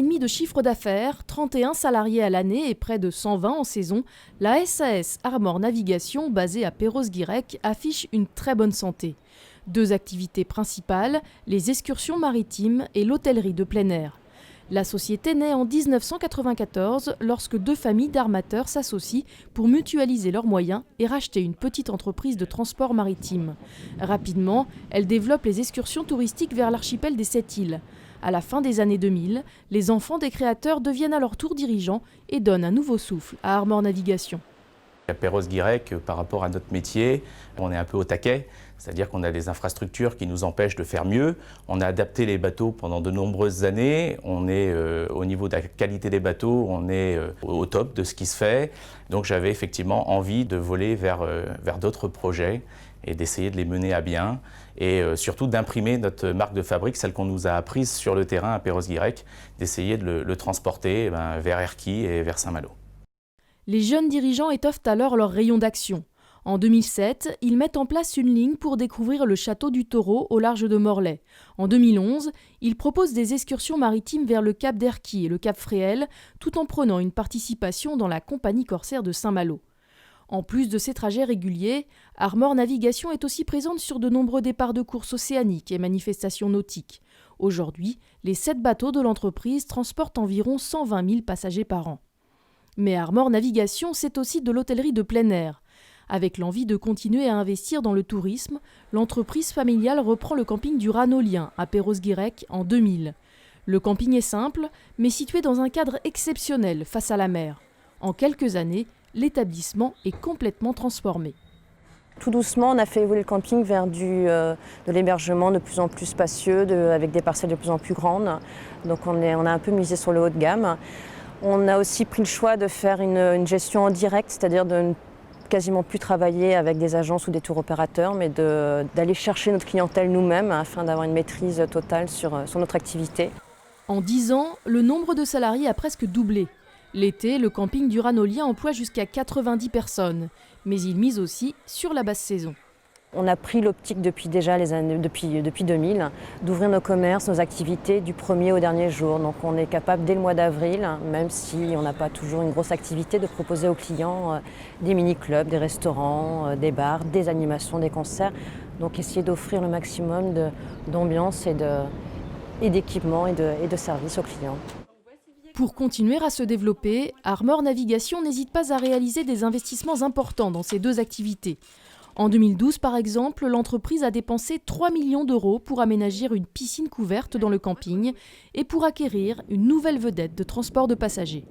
millions de chiffre d'affaires, 31 salariés à l'année et près de 120 en saison, la SAS Armor Navigation, basée à Perros-Guirec, affiche une très bonne santé. 2 activités principales, les excursions maritimes et l'hôtellerie de plein air. La société naît en 1994 lorsque 2 familles d'armateurs s'associent pour mutualiser leurs moyens et racheter une petite entreprise de transport maritime. Rapidement, elle développe les excursions touristiques vers l'archipel des 7 îles. À la fin des années 2000, les enfants des créateurs deviennent à leur tour dirigeants et donnent un nouveau souffle à Armor Navigation. À Perros-Guirec, par rapport à notre métier, on est un peu au taquet, c'est-à-dire qu'on a des infrastructures qui nous empêchent de faire mieux. On a adapté les bateaux pendant de nombreuses années. On est au niveau de la qualité des bateaux, on est au top de ce qui se fait. Donc j'avais effectivement envie de voler vers d'autres projets et d'essayer de les mener à bien et surtout d'imprimer notre marque de fabrique, celle qu'on nous a apprise sur le terrain à Perros-Guirec, d'essayer de le transporter vers Erquy et vers Saint-Malo. Les jeunes dirigeants étoffent alors leur rayon d'action. En 2007, ils mettent en place une ligne pour découvrir le château du Taureau au large de Morlaix. En 2011, ils proposent des excursions maritimes vers le cap d'Erquy et le cap Fréhel, tout en prenant une participation dans la compagnie corsaire de Saint-Malo. En plus de ces trajets réguliers, Armor Navigation est aussi présente sur de nombreux départs de courses océaniques et manifestations nautiques. Aujourd'hui, les 7 bateaux de l'entreprise transportent environ 120 000 passagers par an. Mais Armor Navigation, c'est aussi de l'hôtellerie de plein air. Avec l'envie de continuer à investir dans le tourisme, l'entreprise familiale reprend le camping du Ranolien à Perros-Guirec en 2000. Le camping est simple, mais situé dans un cadre exceptionnel face à la mer. En quelques années, l'établissement est complètement transformé. Tout doucement, on a fait évoluer le camping vers de l'hébergement de plus en plus spacieux, avec des parcelles de plus en plus grandes. Donc on a un peu misé sur le haut de gamme. On a aussi pris le choix de faire une gestion en direct, c'est-à-dire de ne quasiment plus travailler avec des agences ou des tours opérateurs, mais d'aller chercher notre clientèle nous-mêmes afin d'avoir une maîtrise totale sur notre activité. En 10 ans, le nombre de salariés a presque doublé. L'été, le camping du Ranolien emploie jusqu'à 90 personnes, mais il mise aussi sur la basse saison. On a pris l'optique depuis 2000 d'ouvrir nos commerces, nos activités du premier au dernier jour. Donc on est capable dès le mois d'avril, même si on n'a pas toujours une grosse activité, de proposer aux clients des mini-clubs, des restaurants, des bars, des animations, des concerts. Donc essayer d'offrir le maximum d'ambiance et d'équipement et de services aux clients. Pour continuer à se développer, Armor Navigation n'hésite pas à réaliser des investissements importants dans ces 2 activités. En 2012, par exemple, l'entreprise a dépensé 3 millions d'euros pour aménager une piscine couverte dans le camping et pour acquérir une nouvelle vedette de transport de passagers.